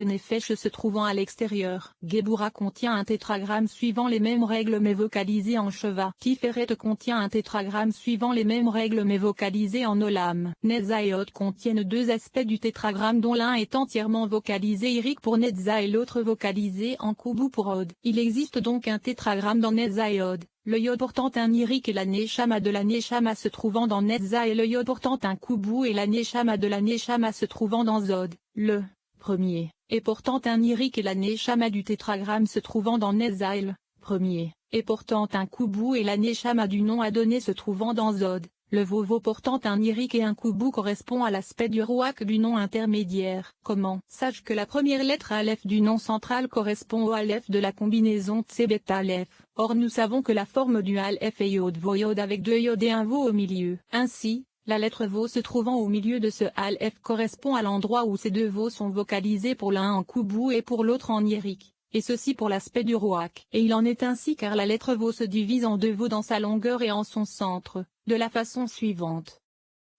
Nefesh se trouvant à l'extérieur. Gebura contient un tétragramme suivant les mêmes règles mais vocalisé en Sheva. Tiferet contient un tétragramme suivant les mêmes règles mais vocalisé en Olam. Netza et Od contiennent deux aspects du tétragramme dont l'un est entièrement vocalisé Irik pour Netza et l'autre vocalisé en Kubu pour Od. Il existe donc un tétragramme dans Netza et Od. Le Yod portant un Irik et la Neshama de la Neshama se trouvant dans Netza et le Yod portant un Kubu et la Neshama de la Neshama se trouvant dans Zod. Le premier, et portant un Irik et la Neshama du tétragramme se trouvant dans Netzaïl, premier, et portant un Kubu et la Neshama du nom Adonné se trouvant dans Zod. Le Vovo portant un Irik et un Kubu correspond à l'aspect du Rouak du nom intermédiaire. Comment? Sache que la première lettre Aleph du nom central correspond au Aleph de la combinaison Tsebet Aleph. Or nous savons que la forme du Aleph est Yod Voyod avec deux Yod et un Vo au milieu. Ainsi, la lettre Vo se trouvant au milieu de ce Aleph correspond à l'endroit où ces deux Vo sont vocalisés pour l'un en Kubu et pour l'autre en Irik, et ceci pour l'aspect du Rouak. Et il en est ainsi car la lettre Vo se divise en deux Vo dans sa longueur et en son centre, de la façon suivante.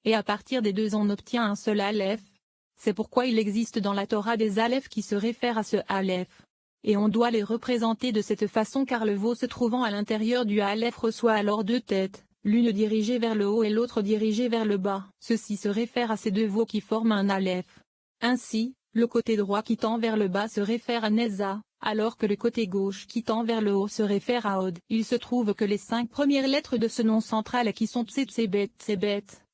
Et à partir des deux on obtient un seul Aleph. C'est pourquoi il existe dans la Torah des Aleph qui se réfèrent à ce Aleph. Et on doit les représenter de cette façon car le Vo se trouvant à l'intérieur du Aleph reçoit alors deux têtes, l'une dirigée vers le haut et l'autre dirigée vers le bas. Ceci se réfère à ces deux Vo qui forment un Aleph. Ainsi, le côté droit qui tend vers le bas se réfère à Netza, alors que le côté gauche qui tend vers le haut se réfère à Od. Il se trouve que les 5 premières lettres de ce nom central qui sont Tsebet,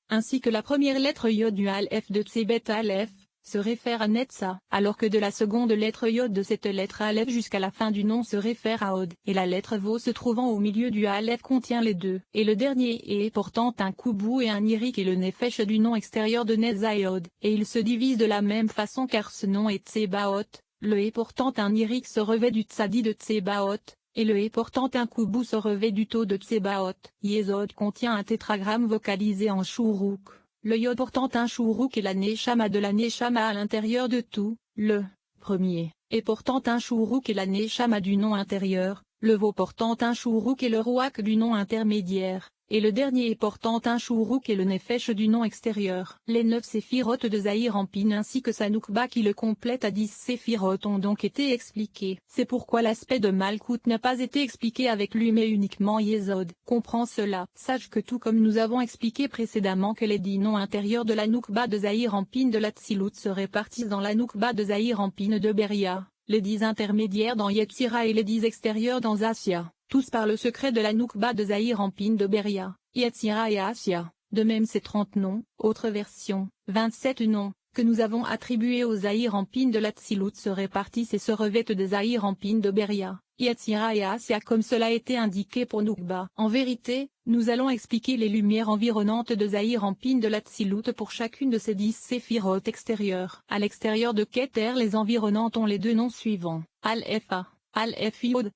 ainsi que la première lettre Yod du Aleph de Tsebet Aleph, se réfère à Netza, alors que de la seconde lettre Yod de cette lettre Aleph jusqu'à la fin du nom se réfère à Od, et la lettre Vo se trouvant au milieu du Aleph contient les deux, et le dernier est portant un Kubu et un Irik et le Nefesh du nom extérieur de Netza et Od, et ils se divisent de la même façon car ce nom est Tsebaot, le et portant un Irik se revêt du Tsadi de Tsebaot, et le et portant un Kubu se revêt du To de Tsebaot. Yesod contient un tétragramme vocalisé en Shuruk. Le Yod portant un Shuruk et la Neshama de la Neshama à l'intérieur de tout, le premier, et portant un Shuruk et la Neshama du nom intérieur, le Vo portant un Shuruk et le Rouak du nom intermédiaire, et le dernier est portant un Shuruk et le Nefesh du nom extérieur. Les 9 séphirotes de Zahir Ampin ainsi que sa Noukba qui le complète à 10 séphirotes ont donc été expliqués. C'est pourquoi l'aspect de Malkout n'a pas été expliqué avec lui mais uniquement Yesod. Comprends cela. Sache que tout comme nous avons expliqué précédemment que les 10 noms intérieurs de la Noukba de Zahir Ampin de la Tsilut se répartissent dans la Noukba de Zahir Ampin de Beria, les 10 intermédiaires dans Yetzira et les 10 extérieurs dans Asya, tous par le secret de la Noukba de Zahir Ampin de Beria, Yetzira et Asya. De même ces 30 noms, autre version, 27 noms, que nous avons attribués aux Zahir Ampin de la Tsilut se répartissent et se revêtent des Zahir Ampin de Beria, Yetzira et Asya comme cela a été indiqué pour Noukba. En vérité, nous allons expliquer les lumières environnantes de Zahir Ampin de la Tsilut pour chacune de ces 10 séphirotes extérieures. À l'extérieur de Keter les environnantes ont les deux noms suivants, Al-Efa, Al-Ef Yod,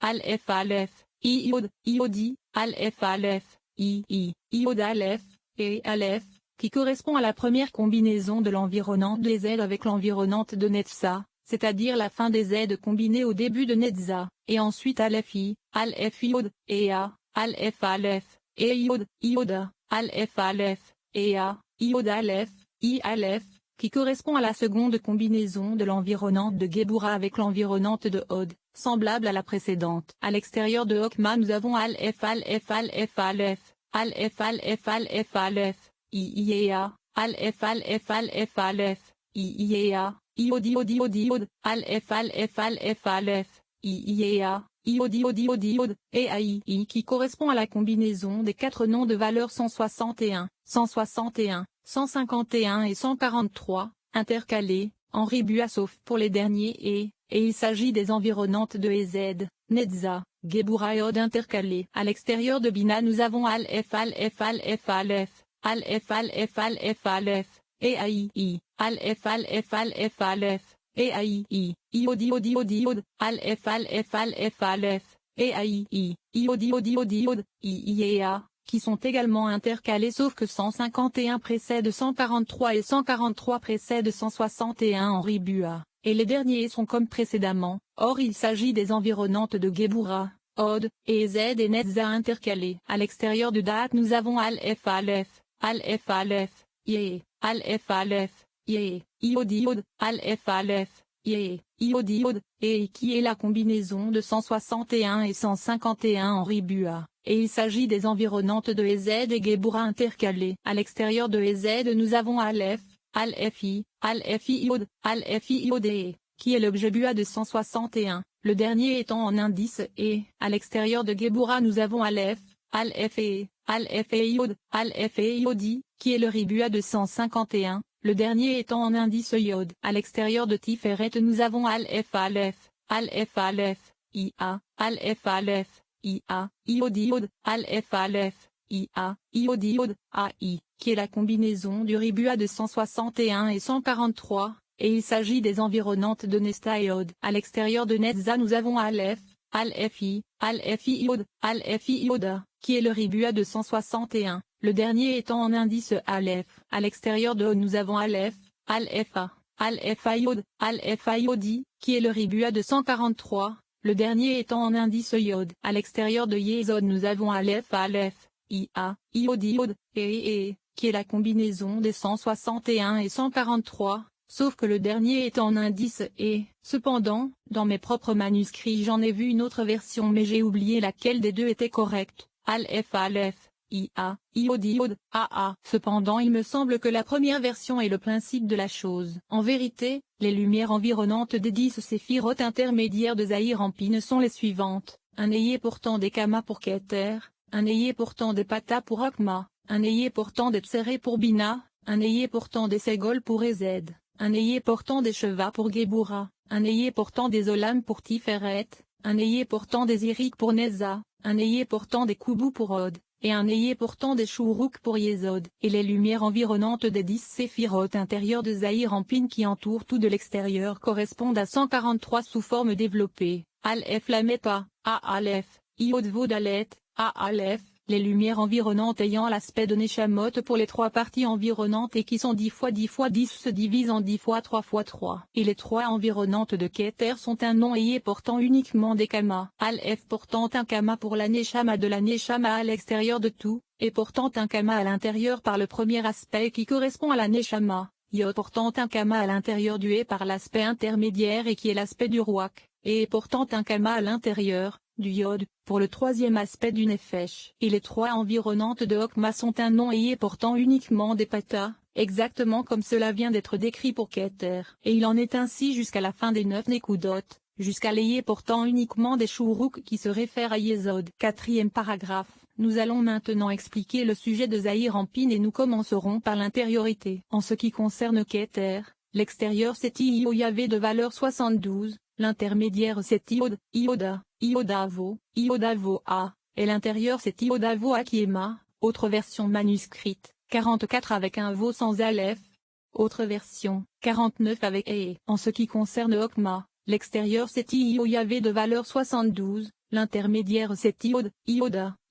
Al-Ef Aleph, Yod, Yodi, Al-Ef Aleph, Yod Aleph, et Aleph, qui correspond à la première combinaison de l'environnante des Z avec l'environnante de Netza, c'est-à-dire la fin des Z combinées au début de Netza, et ensuite Aleph Al-Ef Yod, et A, Al-Ef Aleph, et Yod, Yoda, Al-Ef Aleph, et A, Yod Aleph, Aleph, qui correspond à la seconde combinaison de l'environnante de Gebura avec l'environnante de Od, semblable à la précédente. À l'extérieur de Hokma nous avons Al-Ef Al-Ef Al-Ef Aleph, Al-Ef Al-Ef Al-Ef Aleph, Iea, Al-Ef Al-Ef Al-Ef Aleph, Iea, Yod Yod Yod Yod, Al-Ef Al-Ef Al-Ef Aleph, Iea, Yod Yod Yod Yod, et Ai qui correspond à la combinaison des 4 noms de valeur 161, 161, 151 et 143, intercalés, en ribua sauf pour les derniers et il s'agit des environnantes de Ez, Netza, Gebura et Od intercalés. À l'extérieur de Bina nous avons Al-Ef Al-Ef Al-Ef Aleph, Al-Ef Al-Ef Al-Ef Aleph, et Ai, Al-Ef Al-Ef Al-Ef Aleph, et Ai, Yod Yod Yod Yod, Al-Ef Al-Ef Al-Ef Aleph, et Ai, Yod Yod Yod Yod, Iea, qui sont également intercalés sauf que 151 précède 143 et 143 précède 161 en ribua, et les derniers sont comme précédemment. Or il s'agit des environnantes de Gebura, Od, et Z et Netza intercalés. À l'extérieur de Da'at nous avons Al-Ef Aleph, Al-Ef Aleph, Ye, Al-Ef Aleph, IE, iode, Aleph, IE, iode, et qui est la combinaison de 161 et 151 en Ribua, et il s'agit des environnantes de Ez et Gebura intercalées. À l'extérieur de Ez nous avons Aleph, I, iode, iode, qui est l'objet bua de 161, le dernier étant en indice et. À l'extérieur de Gebura nous avons Aleph et iode, qui est le ribua de 151, le dernier étant en indice iode. À l'extérieur de Tiferet nous avons Aleph, Ia, iode, Ia, iode, Ai, qui est la combinaison du ribua de 161 et 143, et il s'agit des environnantes de Nesta et Od. À l'extérieur de Netza nous avons Aleph, iode, qui est le ribua de 161, le dernier étant en indice Aleph. À l'extérieur de Od nous avons Aleph, iode, qui est le ribua de 143, le dernier étant en indice Iode. À l'extérieur de Yesod nous avons Aleph, Ia, iode, et, qui est la combinaison des 161 et 143, sauf que le dernier est en indice et. Cependant, dans mes propres manuscrits j'en ai vu une autre version mais j'ai oublié laquelle des deux était correcte. Aleph, Ia, iode, Aa. Cependant il me semble que la première version est le principe de la chose. En vérité, les lumières environnantes des 10 séphirotes intermédiaires de Zahir Ampine sont les suivantes. Un ayé portant des Kama pour Keter, un ayé portant des Pata pour Okma, un ayé portant des Tséré pour Bina, un ayé portant des Ségol pour Ezed, un ayé portant des Sheva pour Gebura, un ayé portant des Olam pour Tiferet, un ayé portant des Irik pour Neza, un ayé portant des Kubu pour Od, et un ayé portant des Shuruk pour Yesod. Et les lumières environnantes des 10 séphirotes intérieures de Zahir Ampine qui entourent tout de l'extérieur correspondent à 143 sous forme développée. Aleph Lameta, Aleph, Iod Vodalet, Aleph, les lumières environnantes ayant l'aspect de Neshamot pour les trois parties environnantes et qui sont 10 fois 10 fois 10 se divisent en 10 fois 3 fois 3. Et les trois environnantes de Keter sont un nom ayé portant uniquement des Kama. Aleph portant un Kama pour la Neshama de la Neshama à l'extérieur de tout, et portant un Kama à l'intérieur par le premier aspect qui correspond à la Neshama. Yod portant un Kama à l'intérieur du Et par l'aspect intermédiaire et qui est l'aspect du Ruach, et portant un Kama à l'intérieur du Yod, pour le troisième aspect du Nefesh. Et les trois environnantes de Okma sont un nom ayé portant uniquement des Pata, exactement comme cela vient d'être décrit pour Keter. Et il en est ainsi jusqu'à la fin des 9 Nekudot, jusqu'à l'ayé portant uniquement des Shuruk qui se réfèrent à Yesod. Quatrième paragraphe. Nous allons maintenant expliquer le sujet de Zahir Ampine et nous commencerons par l'intériorité. En ce qui concerne Keter, l'extérieur c'est Ioyavé de valeur 72, l'intermédiaire c'est Iodavo A, et l'intérieur c'est Iodavo Akiema, autre version manuscrite, 44 avec un vo sans Aleph, autre version, 49 avec E. En ce qui concerne Okma, l'extérieur c'est Ioyavé de valeur 72, l'intermédiaire c'est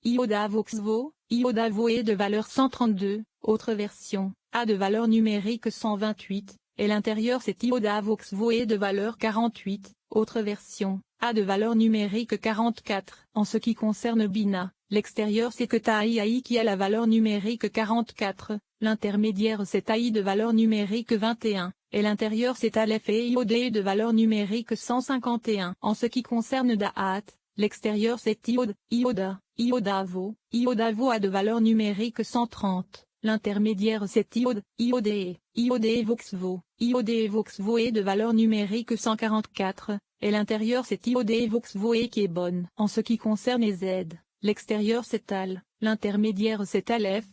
Iodavoxvo, Iodavoe de valeur 132, autre version, A de valeur numérique 128, et l'intérieur c'est Iodavoxvoe de valeur 48, autre version, A de valeur numérique 44. En ce qui concerne Bina, l'extérieur c'est que Taï qui a la valeur numérique 44, l'intermédiaire c'est Taï de valeur numérique 21, et l'intérieur c'est Aleph et Iodé de valeur numérique 151. En ce qui concerne Da'at, l'extérieur c'est Iodavo A de valeur numérique 130, l'intermédiaire c'est Iodé Voxvo est de valeur numérique 144, et l'intérieur c'est Iodé Voxvoe qui est bonne. En ce qui concerne Z, l'extérieur c'est Al, l'intermédiaire c'est Aleph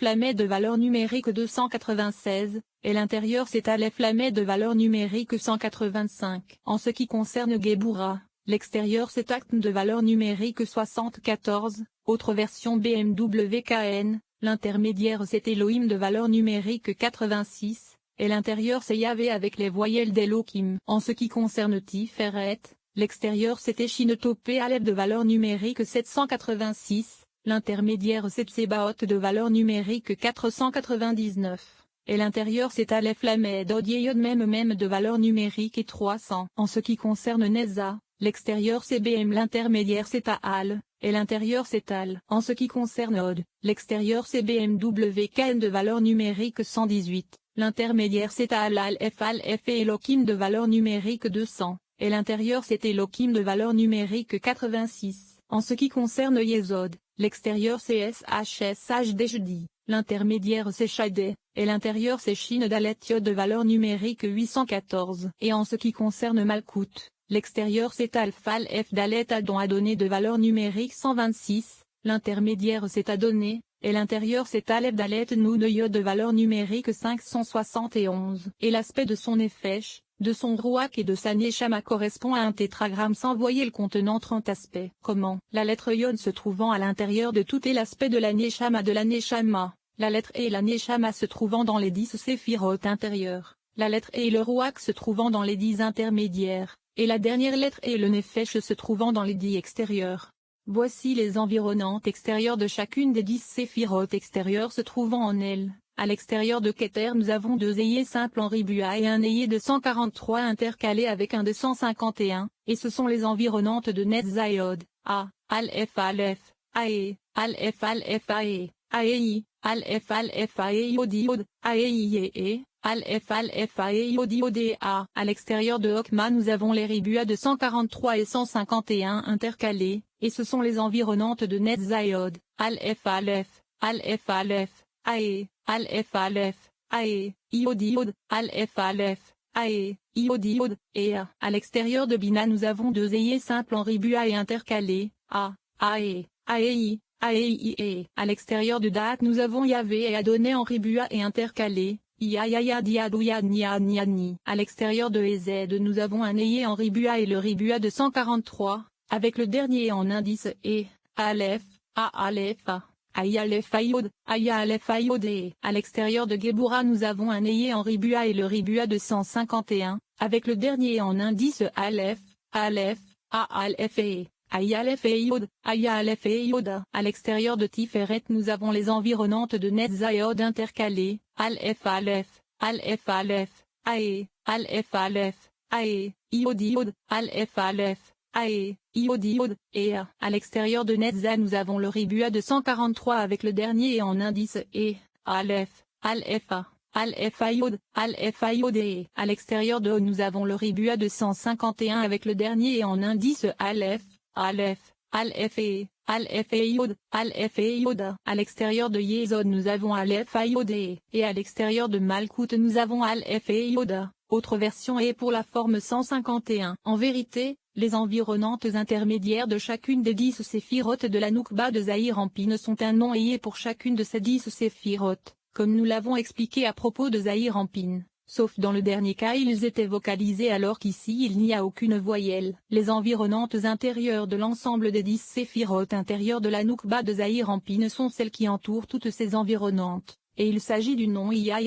Lamet de valeur numérique 296, et l'intérieur c'est Aleph Lamet de valeur numérique 185. En ce qui concerne Gebura, l'extérieur c'est Acte de valeur numérique 74, autre version BMWKN, l'intermédiaire c'est Elohim de valeur numérique 86, et l'intérieur c'est Yahvé avec les voyelles d'Elohim. En ce qui concerne Tiferet, l'extérieur c'est Echinotopé Aleph de valeur numérique 786, l'intermédiaire c'est Tsebaot de valeur numérique 499. Et l'intérieur c'est Aleph Lamed Odieyod même de valeur numérique et 300. En ce qui concerne Neza, l'extérieur c'est BM, l'intermédiaire c'est Taal, et l'intérieur c'est Al. En ce qui concerne Od, l'extérieur c'est BMWKN de valeur numérique 118, l'intermédiaire c'est Al-F et Elohim de valeur numérique 200, et l'intérieur c'est Elohim de valeur numérique 86. En ce qui concerne Yesod, l'extérieur c'est SHSHD, l'intermédiaire c'est Shadeh, et l'intérieur c'est Shin Dalet Yod de valeur numérique 814. Et en ce qui concerne Malkout, l'extérieur c'est Alpha F Dalet Adon Adonné de valeur numérique 126, l'intermédiaire c'est Adonné, et l'intérieur c'est Aleph Dalet Nou de Yod de valeur numérique 571. Et l'aspect de son Nefesh, de son Ruach et de sa Neshama correspond à un tétragramme sans voyelle contenant 30 aspects. Comment? La lettre Yod se trouvant à l'intérieur de tout est l'aspect de la Neshama de la Neshama. La lettre E et la Neshama se trouvant dans les 10 séphirotes intérieures. La lettre E et le Ruach se trouvant dans les 10 intermédiaires. Et la dernière lettre E et le Nefesh se trouvant dans les 10 extérieurs. Voici les environnantes extérieures de chacune des 10 séphirotes extérieures se trouvant en elle. À l'extérieur de Keter nous avons 2 œillets simples en Ribua et un œillet de 143 intercalé avec un de 151, et ce sont les environnantes de Netzayod, A, Aleph Aleph, Ae, Aleph Aleph Ae, Aei, Aleph Aleph Ae Yod Yod, Aei Aleph Aleph Ae Yod Yod A. À l'extérieur de Okma nous avons les Ribua de 143 et 151 intercalés, et ce sont les environnantes de Netzayod, Aleph Aleph, Aleph Aleph, Ae, Aleph Aleph, Ae, Yod Yod, Aleph Aleph, Ae, Yod Yod, et A. À l'extérieur de Bina nous avons 2 œillets simples en Ribua et intercalés, A, Ae, Aei, Aei. À l'extérieur de Daat nous avons Yahvé et Adonai en Ribua et intercalés, Ya Diadou Ni. À l'extérieur de Ez nous avons un œillet en Ribua et le Ribua de 143, avec le dernier en indice et, Aleph, A Aleph A. Aleph Ayod, Aleph Ayod et. À l'extérieur de Gebura nous avons un œillet en Ribua et le Ribua de 151, avec le dernier en indice Aleph, Aleph, A Aleph et. Aleph Ayod, Aleph Ayod. À l'extérieur de Tiferet nous avons les environnantes de Netzayod intercalées, Aleph Aleph, Aleph Aleph, Ae, Aleph Aleph, Ae, Yod Yod, Aleph Aleph, Ae, Yod Yod, et A. À l'extérieur de Netza nous avons le Ribua de 143 avec le dernier en indice et, Aleph, Aleph A. Aleph Ayod, Aleph Ayod et. À l'extérieur de O nous avons le Ribua de 151 avec le dernier en indice Aleph, Aleph, Aleph et, Aleph et Yod, Aleph et Yod. À l'extérieur de Yesod nous avons Aleph Ayod et à l'extérieur de Malkout nous avons Aleph et Yod. Autre version est pour la forme 151. En vérité, les environnantes intermédiaires de chacune des 10 séphirotes de la Noukba de Zahir Ampine sont un nom ayé pour chacune de ces 10 séphirotes, comme nous l'avons expliqué à propos de Zahir Ampine. Sauf dans le dernier cas ils étaient vocalisés alors qu'ici il n'y a aucune voyelle. Les environnantes intérieures de l'ensemble des 10 séphirotes intérieures de la Noukba de Zahir Ampine sont celles qui entourent toutes ces environnantes, et il s'agit du nom Yae,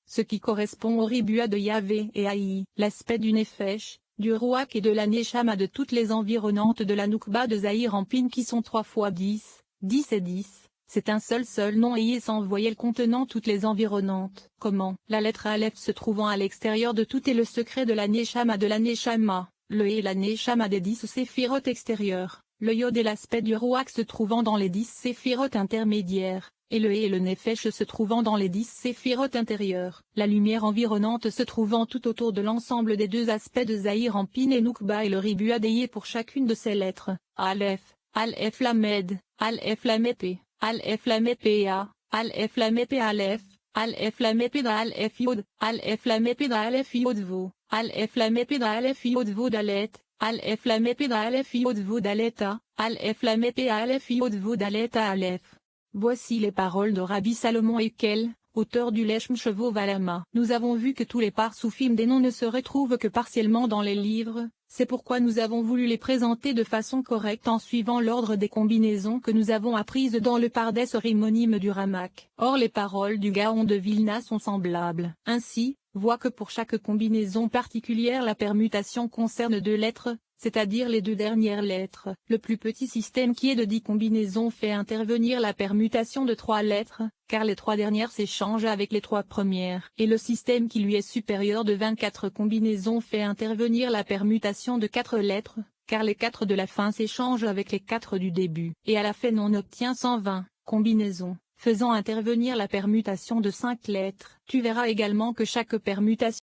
ce qui correspond au Ribua de Yahvé et Haï, l'aspect du Nefesh, du Ruach et de la Neshama de toutes les environnantes de la Noukba de Zahir Ampine qui sont 3 fois 10, 10 et 10. C'est un seul nom ayé sans voyelle contenant toutes les environnantes. Comment? La lettre Aleph se trouvant à l'extérieur de tout est le secret de la Neshama de la Neshama, le et la Neshama des 10 séphirotes extérieures, le Yod est l'aspect du Ruach se trouvant dans les 10 séphirotes intermédiaires, et le et le Nefesh se trouvant dans les 10 séphirotes intérieures, la lumière environnante se trouvant tout autour de l'ensemble des 2 aspects de Zahir Ampine et Noukba et le Ribua déié pour chacune de ces lettres, Aleph, Aleph Lamed, Aleph Lamed P. Aleph Lamed PA, Aleph Lamed P Aleph, Aleph Lamed P Aleph Yod, Aleph Lamed P Aleph Yod Vo, Aleph Lamed P Aleph Yod Vo Dalet, Aleph Lamed P Aleph Yod Vo Daleta, Aleph Lamed P Aleph Yod Vo Daleta Aleph. Voici les paroles de Rabbi Salomon Ekel, auteur du Leshem Chevo Valama. Nous avons vu que tous les parsoufim des noms ne se retrouvent que partiellement dans les livres, c'est pourquoi nous avons voulu les présenter de façon correcte en suivant l'ordre des combinaisons que nous avons apprises dans le Pardes Rimonyme du Ramak. Or les paroles du Gaon de Vilna sont semblables. Ainsi, vois que pour chaque combinaison particulière la permutation concerne 2 lettres, c'est-à-dire les 2 dernières lettres. Le plus petit système qui est de 10 combinaisons fait intervenir la permutation de 3 lettres, car les 3 dernières s'échangent avec les 3 premières. Et le système qui lui est supérieur de 24 combinaisons fait intervenir la permutation de 4 lettres, car les 4 de la fin s'échangent avec les 4 du début. Et à la fin on obtient 120 combinaisons. faisant intervenir la permutation de 5 lettres. Tu verras également que chaque permutation